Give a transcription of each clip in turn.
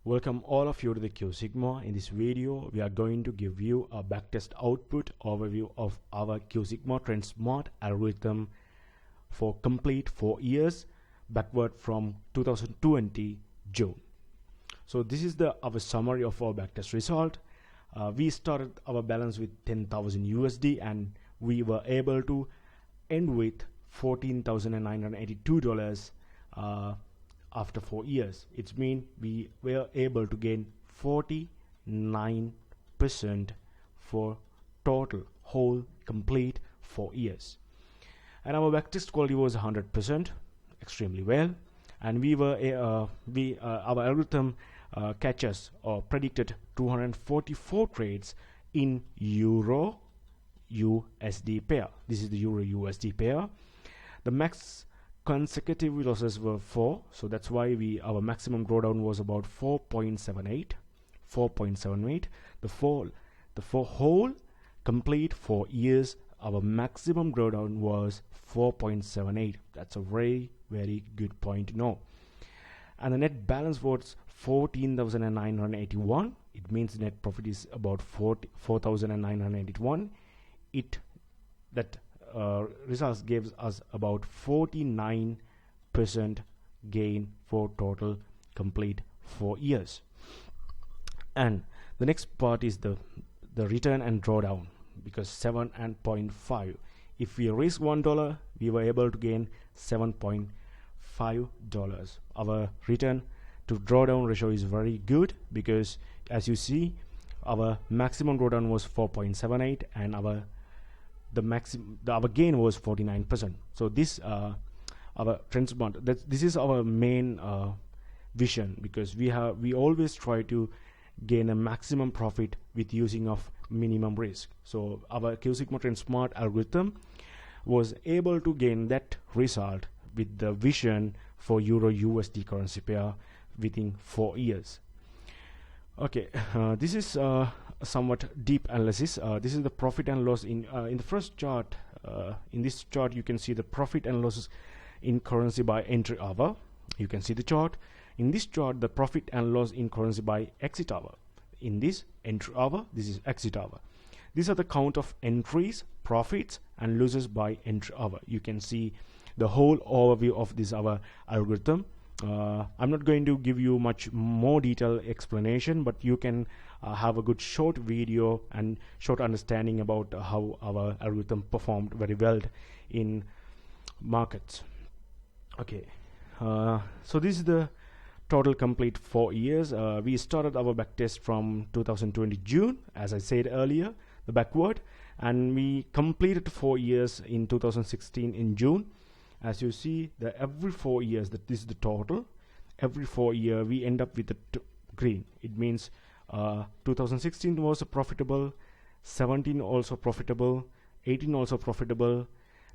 Welcome all of you to the Qsigma. In this video, we are going to give you a backtest output overview of our Qsigma Trend Smart algorithm for complete 4 years backward from 2020 June. So this is our summary of our backtest result. We started our balance with 10,000 USD and we were able to end with $14,982 after 4 years. It means we were able to gain 49% for total whole complete 4 years, and our backtest quality was 100%, extremely well. And we were our algorithm catches or predicted 244 trades in Euro USD pair. This is the Euro USD pair. The max consecutive losses were 4, so that's why our maximum drawdown was about 4.78. The whole complete 4 years, our maximum drawdown was 4.78. That's a very good point to know. And the net balance was 14,981. It means net profit is about 4,981. Results gives us about 49% gain for total complete 4 years. And the next part is the return and drawdown, because 7.5. If we risk $1, we were able to gain $7.5. Our return to drawdown ratio is very good, because as you see, our maximum drawdown was 4.78 and our gain was 49%. So this our Trend Smart, this is our main vision, because we always try to gain a maximum profit with using of minimum risk. So our Qsigma Trend Smart algorithm was able to gain that result with the vision for Euro USD currency pair within 4 years. Okay, this is a somewhat deep analysis. This is the profit and loss in the first chart. In this chart, you can see the profit and losses in currency by entry hour. You can see the chart. In this chart, the profit and loss in currency by exit hour. In this entry hour, this is exit hour. These are the count of entries, profits, and losses by entry hour. You can see the whole overview of this our algorithm. I'm not going to give you much more detailed explanation, but you can have a good short video and short understanding about how our algorithm performed very well in markets. Okay, so this is the total complete 4 years. We started our backtest from 2020 June, as I said earlier, the backward, and we completed 4 years in 2016 in June. As you see, every 4 years, this is the total. Every 4 year, we end up with the green. It means 2016 was profitable, 17 also profitable, 18 also profitable,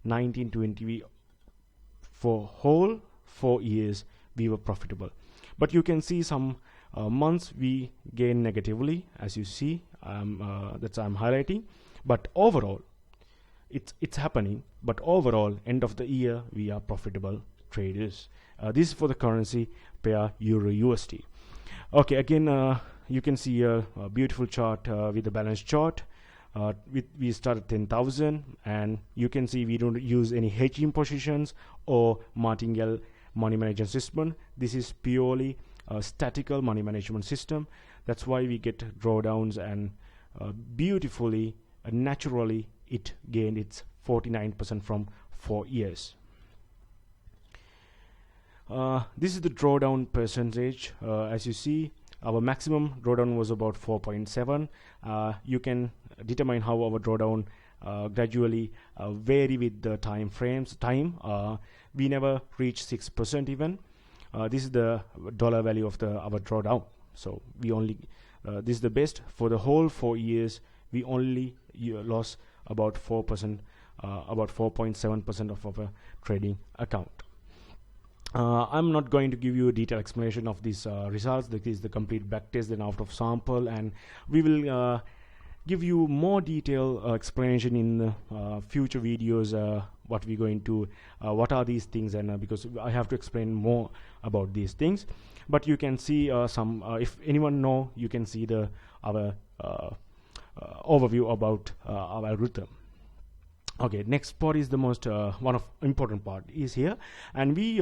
19, 20. For whole 4 years, we were profitable. But you can see some months we gain negatively, as you see. That's I'm highlighting. But overall, it's happening, but overall end of the year we are profitable traders. This is for the currency pair Euro USD. Okay, again you can see a beautiful chart with the balance chart. We started 10,000, and you can see we don't use any hedging positions or martingale money management system. This is purely a statistical money management system. That's why we get drawdowns, and beautifully naturally it gained its 49% from 4 years. This is the drawdown percentage. As you see, our maximum drawdown was about 4.7. You can determine how our drawdown gradually vary with the time frames. We never reached 6% even. This is the dollar value of our drawdown. So we only this is the best for the whole 4 years. We only lost about 4%, about 4.7% of our trading account. I'm not going to give you a detailed explanation of these results. This is the complete backtest and out of sample, and we will give you more detailed explanation in future videos what we're going to what are these things, and because I have to explain more about these things. But you can see some if anyone know, you can see the our overview about our algorithm. Okay, next part is the most one of important part is here, and we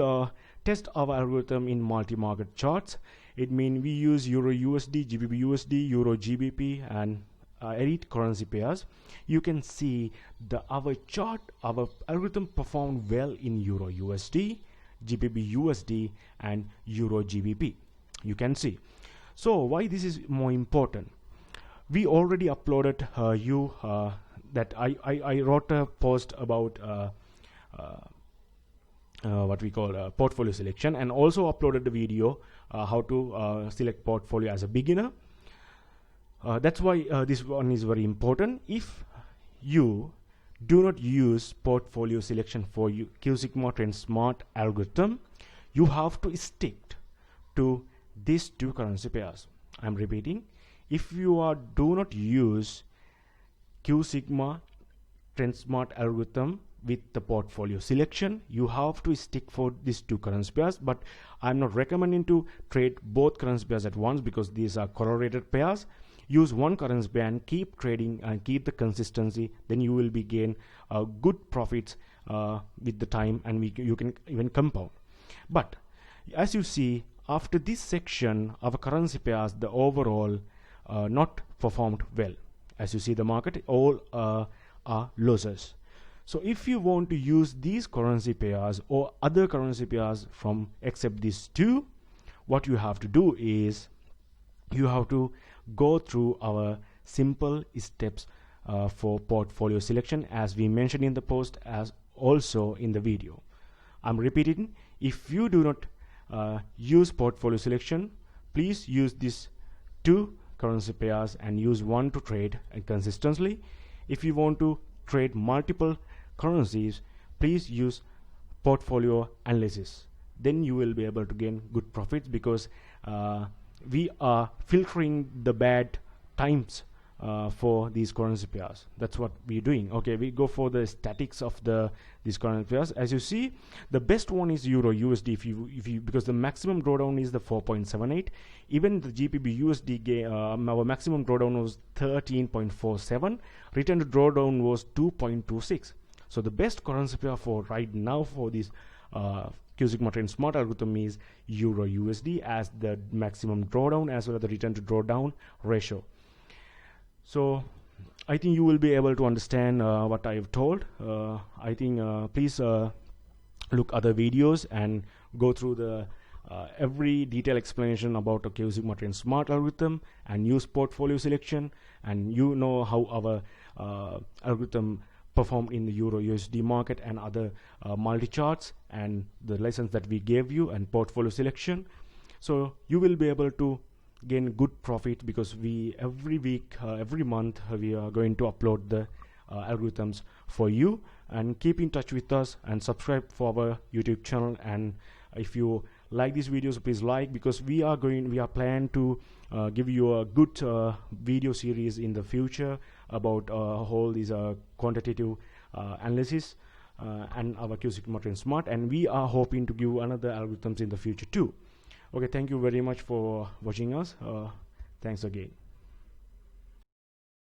test our algorithm in multi-market charts. It means we use Euro USD, GBP USD, Euro GBP, and elite currency pairs. You can see our chart, our algorithm performed well in Euro USD, GBP USD, and Euro GBP. You can see. So why this is more important? We already uploaded that I wrote a post about what we call portfolio selection, and also uploaded the video how to select portfolio as a beginner. That's why this one is very important. If you do not use portfolio selection for Qsigma Trend Smart algorithm, you have to stick to these two currency pairs. I'm repeating, if you do not use Qsigma Trend Smart algorithm with the portfolio selection, you have to stick for these two currency pairs. But I'm not recommending to trade both currency pairs at once, because these are correlated pairs. Use one currency pair and keep trading and keep the consistency, then you will be gain good profits with the time, and you can even compound. But as you see, after this section, our currency pairs, the overall not performed well. As you see, the market all are losers. So if you want to use these currency pairs or other currency pairs from except these two, what you have to do is you have to go through our simple steps for portfolio selection, as we mentioned in the post, as also in the video. I'm repeating, if you do not use portfolio selection, please use these two currency pairs and use one to trade consistently. If you want to trade multiple currencies, please use portfolio analysis. Then you will be able to gain good profits, because we are filtering the bad times for these currency pairs. That's what we're doing. Okay, we go for the statics of these currency pairs. As you see, the best one is Euro USD. If you because the maximum drawdown is the 4.78. Even the GBP USD our maximum drawdown was 13.47. Return to drawdown was 2.26. So the best currency pair for right now for this Qsigma Trend Smart algorithm is Euro USD, as the maximum drawdown as well as the return to drawdown ratio. So I think you will be able to understand what I have told. I think please look other videos and go through the every detailed explanation about a Qsigma Trend Smart algorithm, and use portfolio selection, and you know how our algorithm performed in the Euro USD market and other multi charts, and the lessons that we gave you, and portfolio selection. So you will be able to gain good profit, because we every week, every month, we are going to upload the algorithms for you. And keep in touch with us and subscribe for our YouTube channel. And if you like these videos, please like, because we are planning to give you a good video series in the future about whole these quantitative analysis and our Qsigma Trend Smart, and we are hoping to give another algorithms in the future too. Okay, thank you very much for watching us. Thanks again.